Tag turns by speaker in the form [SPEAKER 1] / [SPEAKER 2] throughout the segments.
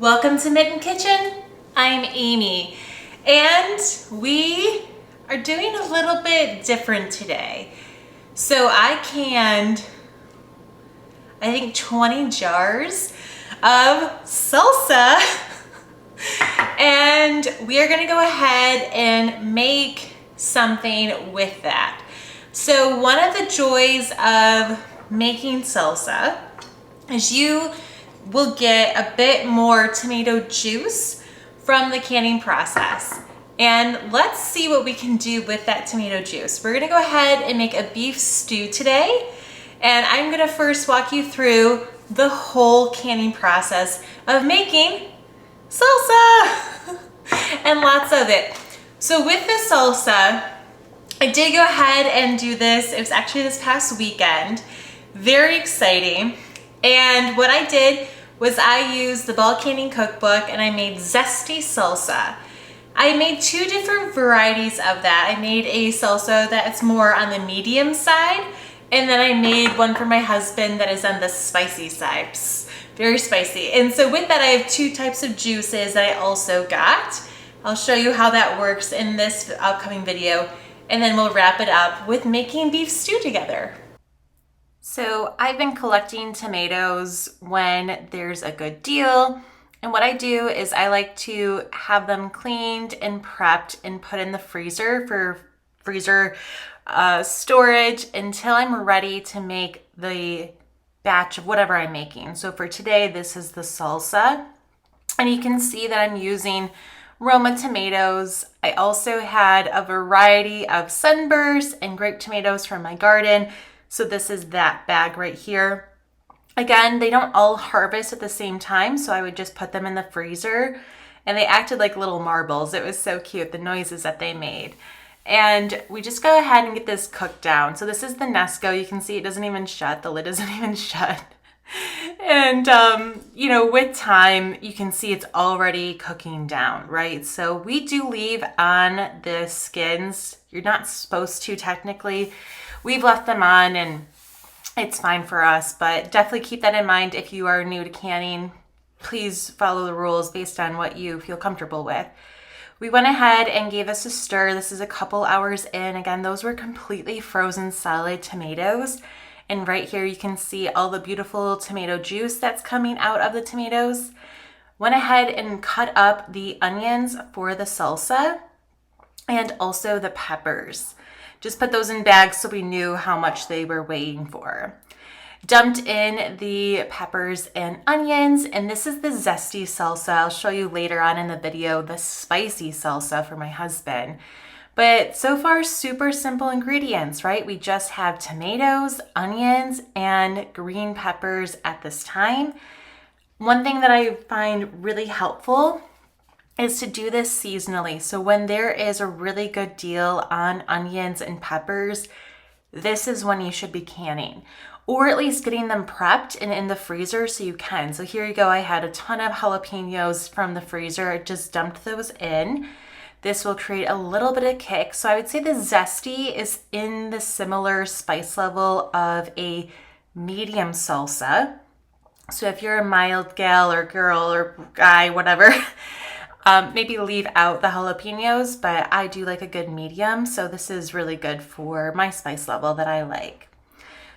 [SPEAKER 1] Welcome to Mitten Kitchen. I'm Amy, and we are doing a little bit different today. So I canned, I think 20 jars of salsa, and we are gonna go ahead and make something with that. So one of the joys of making salsa is you will get a bit more tomato juice from the canning process. And let's see what we can do with that tomato juice. We're gonna go ahead and make a beef stew today. And I'm gonna first walk you through the whole canning process of making salsa and lots of it. So with the salsa, I did go ahead and do this. It was actually this past weekend. Very exciting. And what I did was I used the Ball Canning Cookbook and I made zesty salsa. I made two different varieties of that. I made a salsa that's more on the medium side, and then I made one for my husband that is on the spicy side. Very spicy. And so with that, I have two types of juices that I also got. I'll show you how that works in this upcoming video, and then we'll wrap it up with making beef stew together. So I've been collecting tomatoes when there's a good deal. And what I do is I like to have them cleaned and prepped and put in the freezer for freezer storage until I'm ready to make the batch of whatever I'm making. So for today, this is the salsa. And you can see that I'm using Roma tomatoes. I also had a variety of sunbursts and grape tomatoes from my garden. So this is that bag right here. Again, they don't all harvest at the same time, so I would just put them in the freezer, and they acted like little marbles. It was so cute, the noises that they made. And we just go ahead and get this cooked down. So this is the Nesco. You can see it doesn't even shut. The lid doesn't even shut. And, you know, with time, you can see it's already cooking down, right? So we do leave on the skins. You're not supposed to technically. We've left them on and it's fine for us, but definitely keep that in mind if you are new to canning. Please follow the rules based on what you feel comfortable with. We went ahead and gave this a stir. This is a couple hours in. Again, those were completely frozen solid tomatoes. And right here you can see all the beautiful tomato juice that's coming out of the tomatoes. Went ahead and cut up the onions for the salsa and also the peppers. Just put those in bags so we knew how much they were weighing for. Dumped in the peppers and onions, and this is the zesty salsa. I'll show you later on in the video the spicy salsa for my husband. But so far, super simple ingredients, right? We just have tomatoes, onions, and green peppers at this time. One thing that I find really helpful is to do this seasonally. So when there is a really good deal on onions and peppers, this is when you should be canning, or at least getting them prepped and in the freezer so you can. So here you go. I had a ton of jalapenos from the freezer. I just dumped those in. This will create a little bit of kick. So I would say the zesty is in the similar spice level of a medium salsa. So if you're a mild gal or girl or guy, whatever, maybe leave out the jalapenos, but I do like a good medium. So this is really good for my spice level that I like.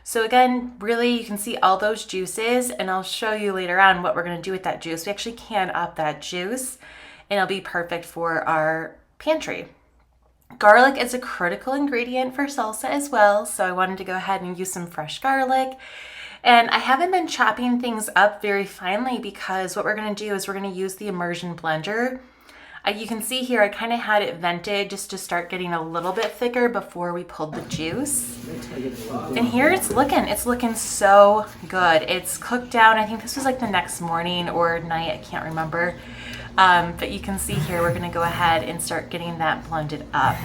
[SPEAKER 1] So again, really you can see all those juices, and I'll show you later on what we're gonna do with that juice. We actually can up that juice and it'll be perfect for our pantry. Garlic is a critical ingredient for salsa as well. So I wanted to go ahead and use some fresh garlic. And I haven't been chopping things up very finely because what we're going to do is we're going to use the immersion blender. You can see here I kind of had it vented just to start getting a little bit thicker before we pulled the juice. And here it's looking so good. It's cooked down. I think this was like the next morning or night, I can't remember. But you can see here we're going to go ahead and start getting that blended up.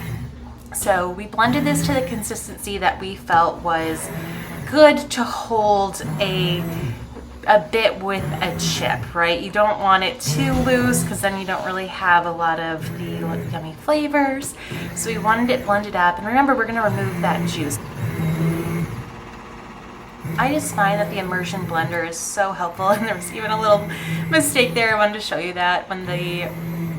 [SPEAKER 1] So we blended this to the consistency that we felt was good to hold a bit with a chip, right? You don't want it too loose because then you don't really have a lot of the yummy flavors. So we wanted it blended up. And remember, we're going to remove that juice. I just find that the immersion blender is so helpful, and there was even a little mistake there. I wanted to show you that when the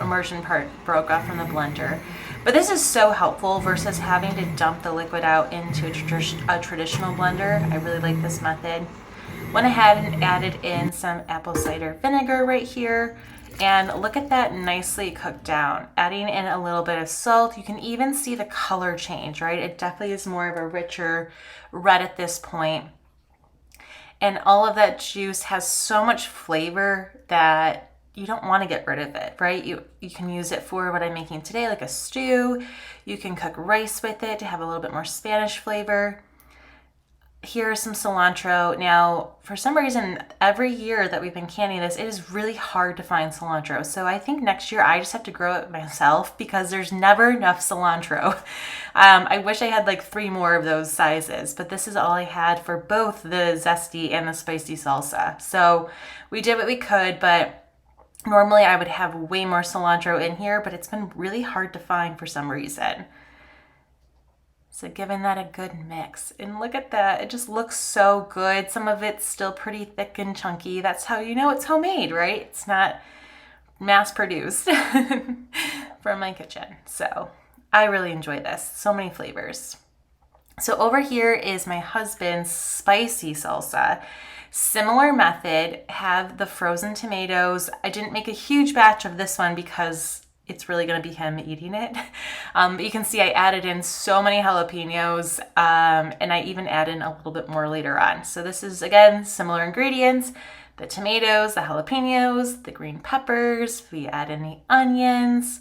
[SPEAKER 1] immersion part broke off from the blender. But this is so helpful versus having to dump the liquid out into a traditional blender. I really like this method. Went ahead and added in some apple cider vinegar right here. And look at that, nicely cooked down. Adding in a little bit of salt, you can even see the color change, right? It definitely is more of a richer red at this point. And all of that juice has so much flavor that you don't want to get rid of it, right? You can use it for what I'm making today, like a stew. You can cook rice with it to have a little bit more Spanish flavor. Here's some cilantro. Now, for some reason, every year that we've been canning this, it is really hard to find cilantro. So I think next year I just have to grow it myself because there's never enough cilantro. I wish I had like 3 more of those sizes, but this is all I had for both the zesty and the spicy salsa. So we did what we could, but normally I would have way more cilantro in here, but it's been really hard to find for some reason. So giving that a good mix. And look at that, it just looks so good. Some of it's still pretty thick and chunky. That's how you know it's homemade, right? It's not mass produced from my kitchen. So I really enjoy this, so many flavors. So over here is my husband's spicy salsa. Similar method, have the frozen tomatoes. I didn't make a huge batch of this one because it's really going to be him eating it. But you can see I added in so many jalapenos, and I even add in a little bit more later on. So this is, again, similar ingredients. The tomatoes, the jalapenos, the green peppers. We add in the onions.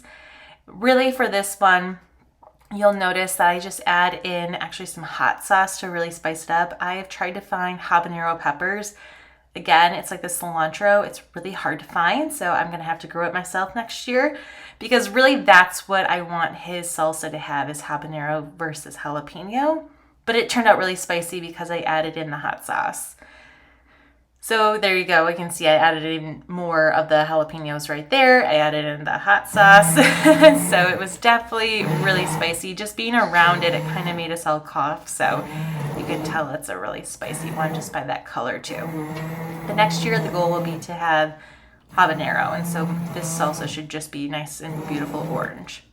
[SPEAKER 1] Really for this one, you'll notice that I just add in actually some hot sauce to really spice it up. I have tried to find habanero peppers. Again, it's like the cilantro. It's really hard to find, so I'm going to have to grow it myself next year because really that's what I want his salsa to have is habanero versus jalapeno. But it turned out really spicy because I added in the hot sauce. So there you go. You can see I added in more of the jalapenos right there. I added in the hot sauce. So it was definitely really spicy. Just being around it, it kind of made us all cough. So you can tell it's a really spicy one just by that color too. The next year, the goal will be to have habanero. And so this salsa should just be nice and beautiful orange.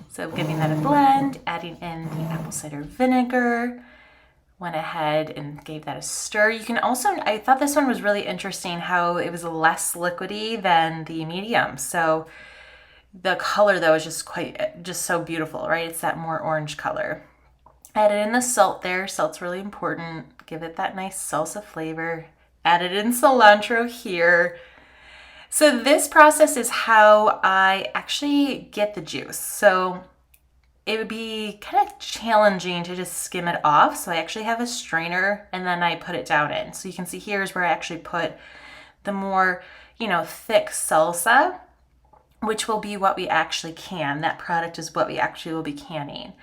[SPEAKER 1] So giving that a blend, adding in the apple cider vinegar. Went ahead and gave that a stir. You can also, I thought this one was really interesting how it was less liquidy than the medium. So the color though is just so beautiful, right? It's that more orange color. Added in the salt there. Salt's really important. Give it that nice salsa flavor. Added in cilantro here. So this process is how I actually get the juice. So it would be kind of challenging to just skim it off. So I actually have a strainer and then I put it down in. So you can see here's where I actually put the more, thick salsa, which will be what we actually can. That product is what we actually will be canning.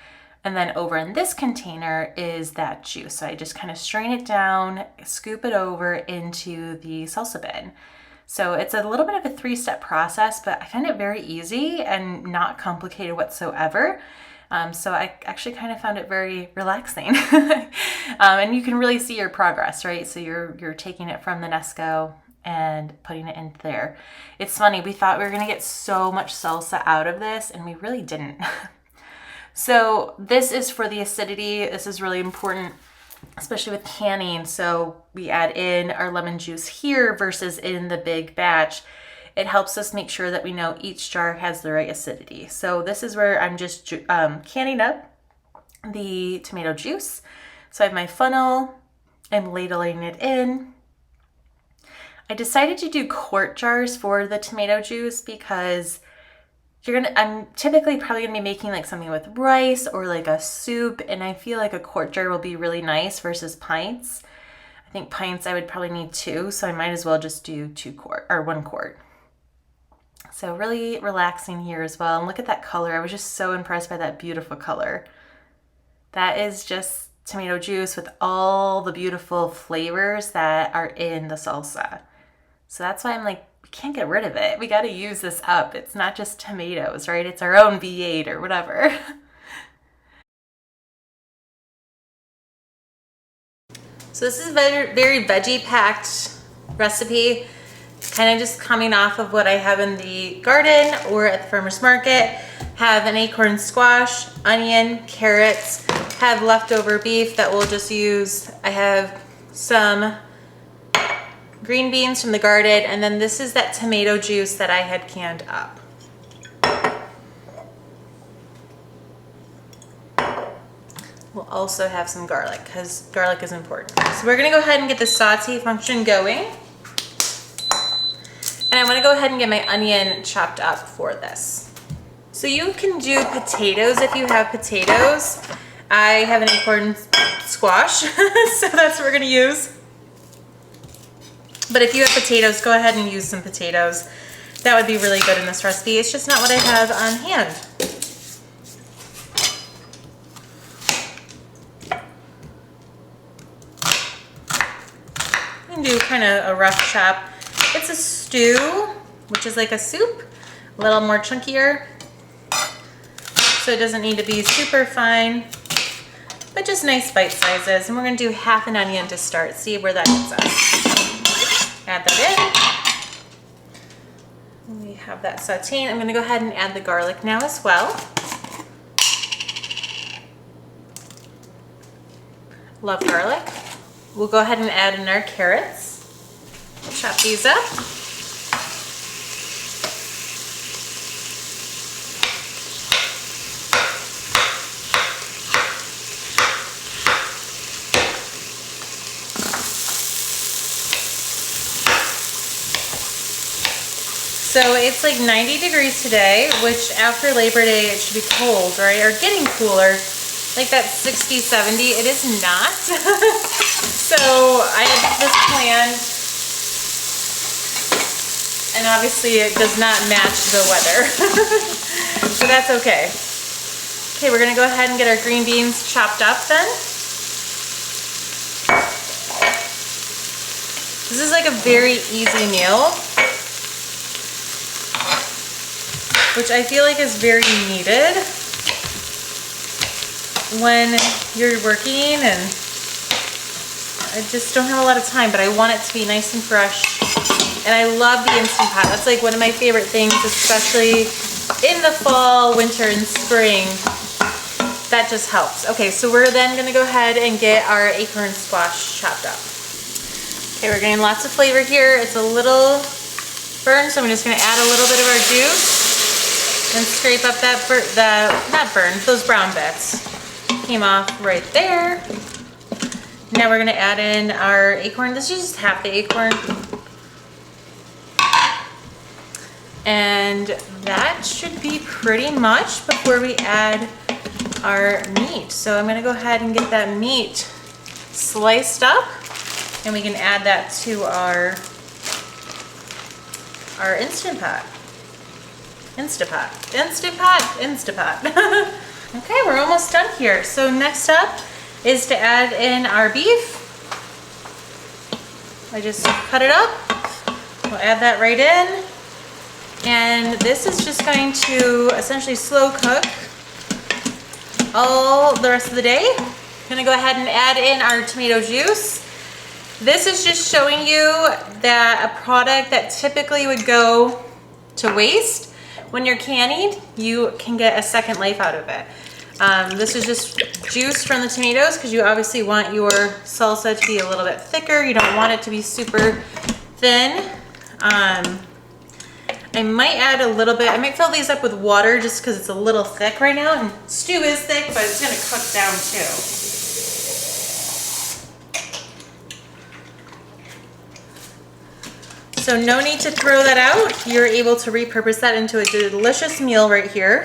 [SPEAKER 1] And then over in this container is that juice. So I just kind of strain it down, scoop it over into the salsa bin. So it's a little bit of a 3-step process, but I find it very easy and not complicated whatsoever. So I actually kind of found it very relaxing. And you can really see your progress, right? So you're taking it from the Nesco and putting it in there. It's funny, we thought we were gonna get so much salsa out of this and we really didn't. So this is for the acidity. This is really important, especially with canning. So we add in our lemon juice here versus in the big batch. It helps us make sure that we know each jar has the right acidity. So this is where I'm just canning up the tomato juice. So I have my funnel, I'm ladling it in. I decided to do quart jars for the tomato juice because I'm typically probably gonna be making like something with rice or like a soup, and I feel like a quart jar will be really nice versus pints. I think pints I would probably need 2, so I might as well just do 1 quart. So really relaxing here as well. And look at that color. I was just so impressed by that beautiful color. That is just tomato juice with all the beautiful flavors that are in the salsa. So that's why I'm like, we can't get rid of it. We got to use this up. It's not just tomatoes, right? It's our own V8 or So this is a very veggie packed recipe, kind of just coming off of what I have in the garden or at the farmer's market. Have an acorn squash, onion, carrots, have leftover beef that we'll just use. I have some green beans from the garden, and then this is that tomato juice that I had canned up. We'll also have some garlic because garlic is important. So we're gonna go ahead and get the saute function going. And I wanna go ahead and get my onion chopped up for this. So you can do potatoes if you have potatoes. I have an acorn squash, so that's what we're gonna use. But if you have potatoes, go ahead and use some potatoes. That would be really good in this recipe. It's just not what I have on hand. You can do kind of a rough chop. It's a stew, which is like a soup, a little more chunkier. So it doesn't need to be super fine, but just nice bite sizes. And we're gonna do half an onion to start, see where that gets us. Add that in. We have that sauteing. I'm gonna go ahead and add the garlic now as well. Love garlic. We'll go ahead and add in our carrots. We'll chop these up. So it's like 90 degrees today, which after Labor Day, it should be cold, right? Or getting cooler, like that 60, 70. It is not. So I had this planned, and obviously it does not match the weather. So that's okay. Okay, we're gonna go ahead and get our green beans chopped up then. This is like a very easy meal, which I feel like is very needed when you're working, and I just don't have a lot of time, but I want it to be nice and fresh. And I love the Instant Pot. That's like one of my favorite things, especially in the fall, winter, and spring. That just helps. Okay, so we're then gonna go ahead and get our acorn squash chopped up. Okay, we're getting lots of flavor here. It's a little burned, so I'm just gonna add a little bit of our juice and scrape up that, not burned, those brown bits. Came off right there. Now we're gonna add in our acorn. This is just half the acorn. And that should be pretty much before we add our meat. So I'm gonna go ahead and get that meat sliced up, and we can add that to our Instant Pot. Instapot. Instapot. Instapot. Okay, we're almost done here. So next up is to add in our beef. I just cut it up. We'll add that right in. And this is just going to essentially slow cook all the rest of the day. I'm gonna go ahead and add in our tomato juice. This is just showing you that a product that typically would go to waste, when you're canning, you can get a second life out of it. This is just juice from the tomatoes because you obviously want your salsa to be a little bit thicker. You don't want it to be super thin. I might add a little bit, I might fill these up with water just because it's a little thick right now. And stew is thick, but it's gonna cook down too. So no need to throw that out. You're able to repurpose that into a delicious meal right here.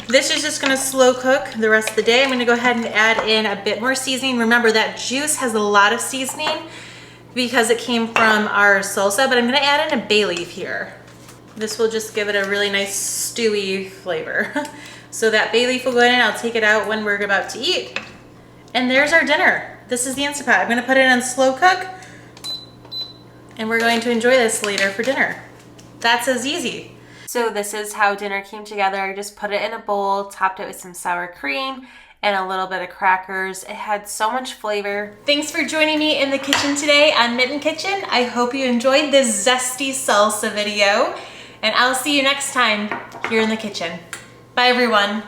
[SPEAKER 1] This is just gonna slow cook the rest of the day. I'm gonna go ahead and add in a bit more seasoning. Remember that juice has a lot of seasoning because it came from our salsa, but I'm gonna add in a bay leaf here. This will just give it a really nice stewy flavor. So that bay leaf will go in, and I'll take it out when we're about to eat. And there's our dinner. This is the Instant Pot. I'm gonna put it on slow cook, and we're going to enjoy this later for dinner. That's as easy. So this is how dinner came together. I just put it in a bowl, topped it with some sour cream, and a little bit of crackers. It had so much flavor. Thanks for joining me in the kitchen today on Mitten Kitchen. I hope you enjoyed this zesty salsa video, and I'll see you next time here in the kitchen. Bye everyone.